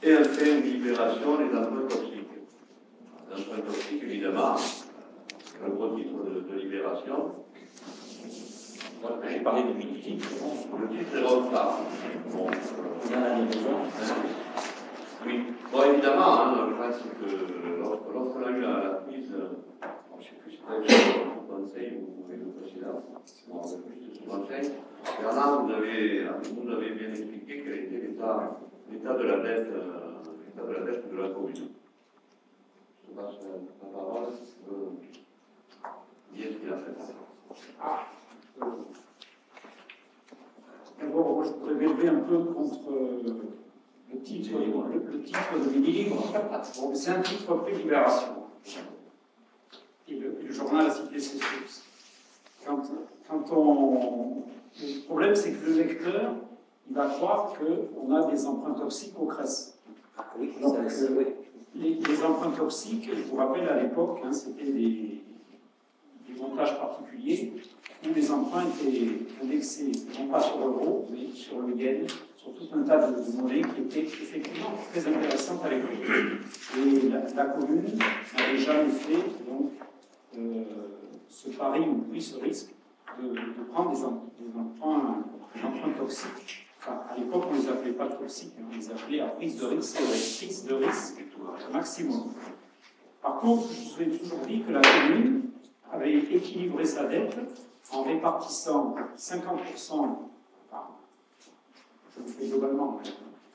Et enfin, une libération des emprunts toxiques. Les emprunts toxiques, évidemment, c'est le gros titre de libération. Moi, j'ai parlé de mini-titres. Le titre est Rockstar. Bon, il y en a des besoins. oui. Bon, évidemment, hein, je pense que lorsqu'on a eu la crise, je ne sais plus si c'était le conseil ou le président, je ne me rappelle plus de ce conseil. Bernard, vous avez bien expliqué quel était l'état de la dette de la commune. Je passe la parole pour dire ce qu'il a fait. D'abord, moi, je voudrais m'élever un peu contre le titre de mini-livre. Bon, c'est un titre pré-libération. Et le journal a cité ses sources. Le problème, c'est que le lecteur, il va croire qu'on a des emprunts toxiques au CRES. Oui, donc, oui. Les emprunts toxiques, je vous rappelle, à l'époque, hein, c'était des montages particuliers où les emprunts étaient indexés, non pas sur l'euro, mais sur le yen, sur tout un tas de monnaies qui étaient effectivement très intéressantes à l'époque. Et la commune n'avait jamais fait donc, ce pari ou pris ce risque de prendre des emprunts toxiques. Enfin, à l'époque, on ne les appelait pas toxiques, on les appelait à prise de risque maximum. Par contre, je vous ai toujours dit que la commune avait équilibré sa dette en répartissant 50%, enfin, je le fais globalement,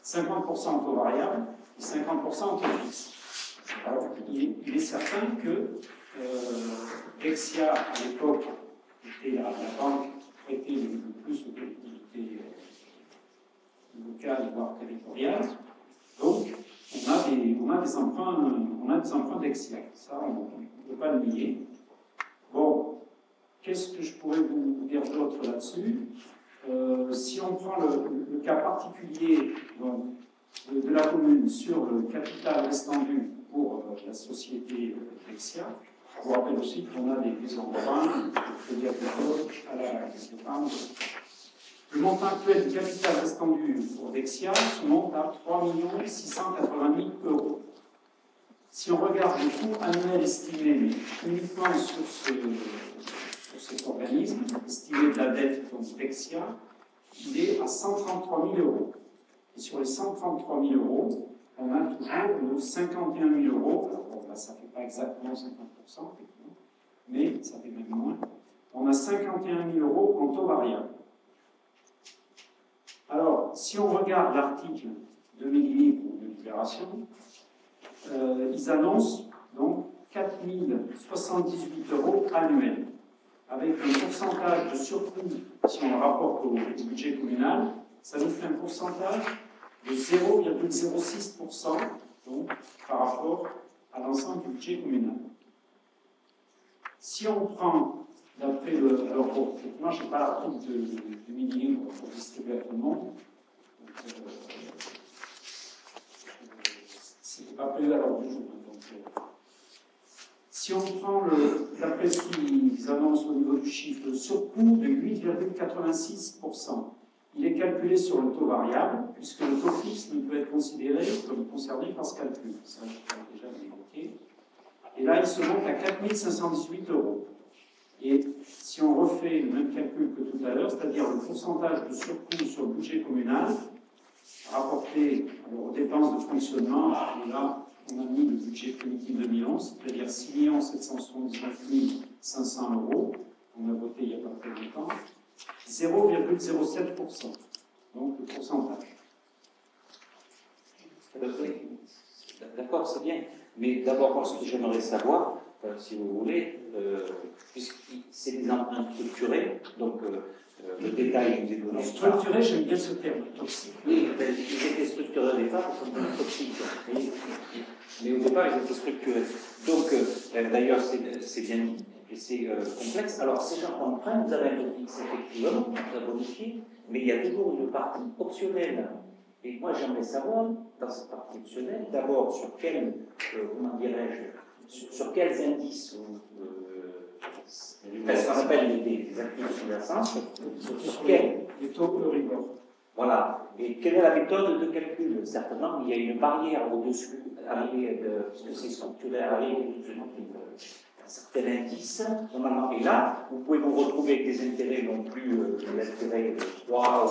50% en taux variable et 50% en taux fixe. Alors, il est certain que Dexia, à l'époque, était la banque qui prêtait le plus aux collectivités locales, voire territoriales. Donc, on a des emprunts Dexia. Ça, on ne peut pas le nier. Bon, qu'est-ce que je pourrais vous dire d'autre là-dessus? Si on prend le cas particulier donc, de la commune sur le capital restant dû pour la société Dexia, je vous rappelle aussi qu'on a des emprunts, je dire à la caisse d'épargne. Le montant actuel du capital restant dû pour Dexia se monte à 3 680 000 €. Si on regarde le coût annuel estimé, mais uniquement sur cet organisme, estimé de la dette donc Dexia, il est à 133 000 €. Et sur les 133 000 €, on a toujours nos 51 000 €. Alors, bon, là, ça ne fait pas exactement 50%, mais ça fait même moins. On a 51 000 € en taux variable. Alors, si on regarde l'article de Mini-Livre ou de Libération, ils annoncent donc 4 078 € annuels, avec un pourcentage de surcoût, si on le rapporte au budget communal, ça nous fait un pourcentage de 0,06% donc, par rapport à l'ensemble du budget communal. Si on prend, d'après le... Alors, bon, effectivement, je n'ai pas l'article du Mini-Livre pour distribuer à tout le monde. C'est pas prévu à l'ordre du jour. Donc, si on prend, d'après ce qu'ils annoncent au niveau du chiffre, le surcoût de 8,86%, il est calculé sur le taux variable, puisque le taux fixe ne peut être considéré comme concerné par ce calcul. Ça, je l'ai déjà évoqué. Et là, il se monte à 4 518 €. Et si on refait le même calcul que tout à l'heure, c'est-à-dire le pourcentage de surcoût sur le budget communal, rapporté aux dépenses de fonctionnement, et là, on a mis le budget primitif 2011, c'est-à-dire 6 779 500 €, on a voté il n'y a pas très longtemps, 0,07%, donc le pourcentage. D'accord, c'est bien. Mais d'abord, moi, ce que j'aimerais savoir, si vous voulez, puisque c'est des emprunts structurés, donc le détail nous est donné. Structuré, j'aime bien ce terme, toxique. Oui, ils étaient structurés au départ, ils sont devenus toxiques. Mais au départ, ils étaient structurés. Donc, d'ailleurs, c'est bien et c'est complexe. Alors, ces genres d'emprunts, vous avez un taux fixe, effectivement, vous avez bonifié, mais il y a toujours une partie optionnelle. Et moi, j'aimerais savoir, dans cette partie optionnelle, d'abord, sur quel, comment dirais-je, sur quels indices ce qu'on appelle des actifs sous-jacents, sur quels Les taux Euribor. Voilà. Et quelle est la méthode de calcul? Certainement, il y a une barrière au-dessus, puisque c'est structuré à l'arrivée un certain indice, normalement. Et là, vous pouvez vous retrouver avec des intérêts non plus l'intérêt de 3 ou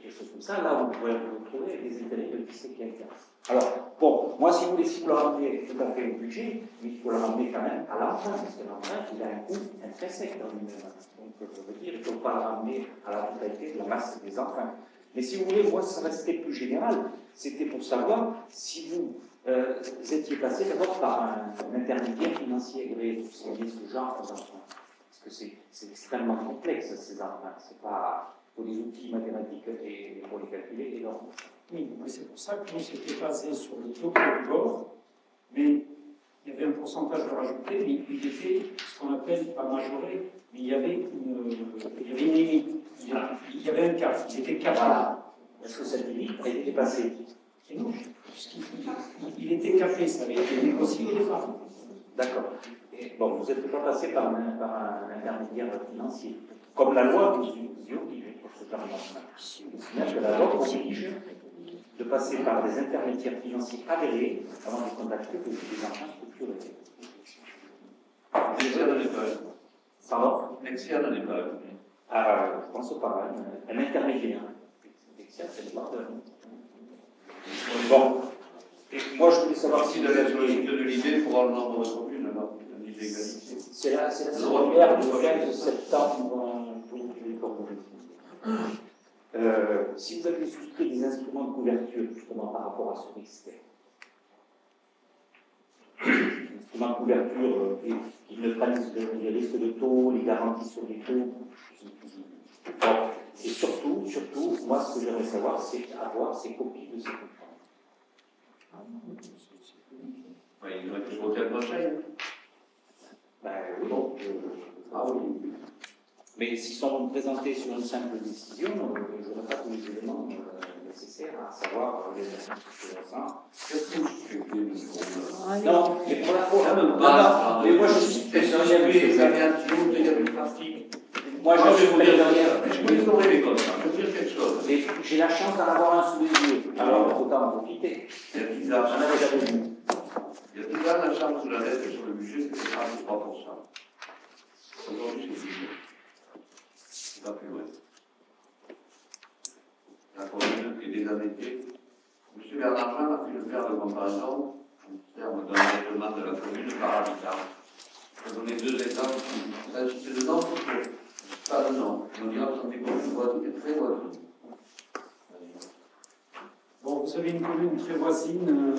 quelque chose comme ça. Là, vous pouvez vous retrouver avec des intérêts de 10 et quelques. Alors, bon, moi, si vous voulez, si vous le ramenez tout à fait au budget, mais il faut le ramener quand même à l'emprunt, parce que l'emprunt, il a un coût intrinsèque dans lui-même. Donc, je veux dire, il ne faut pas le ramener à la totalité de la masse des emprunts. Mais si vous voulez, moi, ça restait plus général. C'était pour savoir si vous étiez passé d'abord par un intermédiaire financier agréé pour signer ce genre d'emprunt. Parce que c'est extrêmement complexe, ces emprunts. C'est pas pour des outils mathématiques et pour les calculer énorme. Oui, mais c'est pour ça que nous, c'était basé sur le taux de bord, mais il y avait un pourcentage de rajouté, mais il était ce qu'on appelle pas majoré, mais il y avait une limite, il y avait un cap, il était capé. Voilà. Est-ce que cette limite a été dépassée? Et non, il était capé, ça avait été négocié au départ. D'accord. Bon, vous n'êtes pas passé par un intermédiaire financier, comme la loi vous y oblige pour ce genre d'emprunt. C'est-à-dire que la loi vous oblige de passer par des intermédiaires financiers agréés avant de contacter des emprunts structurés. L'externe n'est pas. Pardon? L'externe n'est pas. Je pense pas, un intermédiaire. L'externe, c'est le partenaire. Bon. Et moi, je voulais savoir si Si la logique de l'idée pour avoir le nombre de communes, alors, l'égalité. c'est la circulaire du 15 septembre si vous avez souscrit des instruments de couverture justement par rapport à ce risque, instruments de couverture qui neutralisent les risques de taux, les garanties sur les taux, bon. Et surtout, moi ce que j'aimerais savoir, c'est avoir ces copies de ces contrats. Ouais, il aurait pu voter à prochaine. Ben oui, bon. Ah oui. Mais s'ils sont présentés sur une simple décision, je n'aurai pas tous les éléments nécessaires à savoir les instruments. Qu'est-ce que vous faites, monsieur? Non, mais pour la fois. Non, mais moi je suis trésorier. Il y a du trafic. Moi je suis trésorier. Je peux vous donner les codes, je peux dire quelque chose. Et j'ai la chance d'en avoir un sous les yeux. Alors autant en profiter. Il y a 10 ans, J'en avais jamais vu. il y a 10 ans, la charge sous la dette sur le budget, c'était 33%. Aujourd'hui, c'est 10%. C'est pas plus loin. La commune est désendettée. M. Bernard Jean a pu le faire de comparaison en termes d'endettement de la commune par habitant. Je vais donner 2 exemples. C'est dedans, pas de nom. Je veux dire, ce sont des communes voisines, très voisines. Bon, vous avez une commune très voisine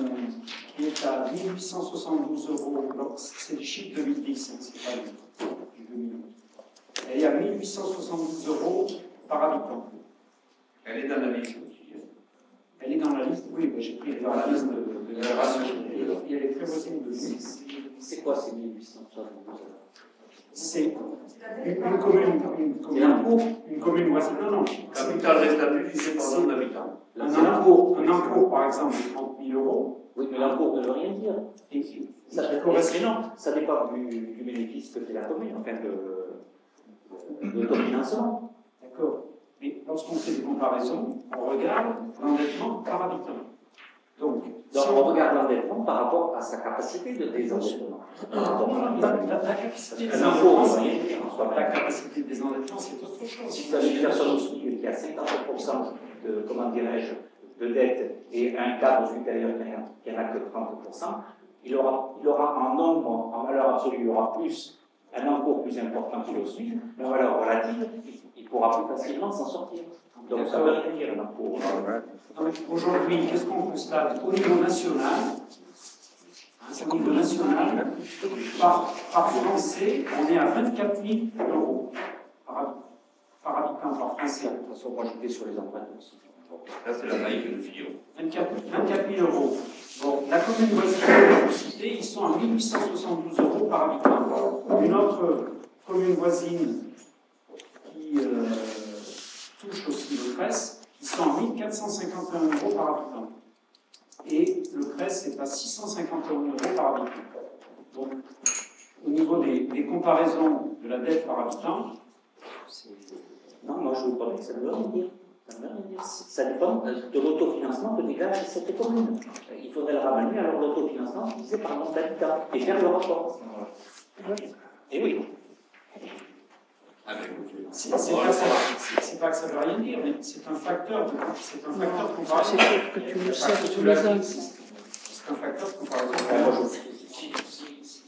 qui est à 1872 €. C'est le chiffre 2010, hein, c'est pas du 2008. Elle est à 1872 € par habitant. Elle est dans la liste aussi. Elle est dans la liste, oui, j'ai pris dans la liste de la ration. Et elle est très voisine de nous. C'est quoi ces 1872 €? C'est une commune voisine. Non, non. Capital restable fixé par nombre d'habitants. Un impôt, par exemple, de 30 000 €. Oui, mais l'impôt ne veut rien dire. Ça dépend du bénéfice que fait la commune, enfin de financement. D'accord. Mais lorsqu'on fait des comparaisons, on regarde l'endettement par habitant. Donc si on regarde l'endettement par rapport à sa capacité de désendettement. La capacité des endettements, c'est autre chose. Si vous avez une personne au SMIC qui a 50% de, comment dirais-je, de dette et un cadre supérieur qui n'en a que 30%, il aura en nombre, en valeur absolue, il aura plus un encours plus important que le SMIC, mais en valeur relative, il pourra plus facilement s'en sortir. Donc ça veut rien dire un encours. Aujourd'hui, qu'est-ce qu'on constate? Au niveau national, par Français, on est à 24 000 € par habitant par Français. De toute façon, moi j'étais sur les emprunts aussi. Là, c'est la taille de Fillon. 24 000 €. Bon, la commune voisine que vous citez, ils sont à 1872 € par habitant. Une autre commune voisine qui touche aussi le CRES, ils sont à 1451 € par habitant. Et le CRES est à 651 € par habitant. Donc, au niveau des comparaisons de la dette par habitant, Non, moi je vous promets que ça ne veut rien dire. Ça dépend de l'autofinancement que dégage cette commune. Il faudrait le ramener à l'autofinancement divisé par le nombre d'habitants et faire le rapport. Et oui. Ah, ben, écoutez. C'est pas que ça veut rien dire, mais c'est un facteur de comparaison. C'est que tu le sais que tous les ans. C'est un facteur de comparaison.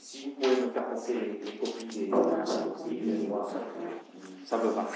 Si vous pouvez me faire passer les copies des ça me va.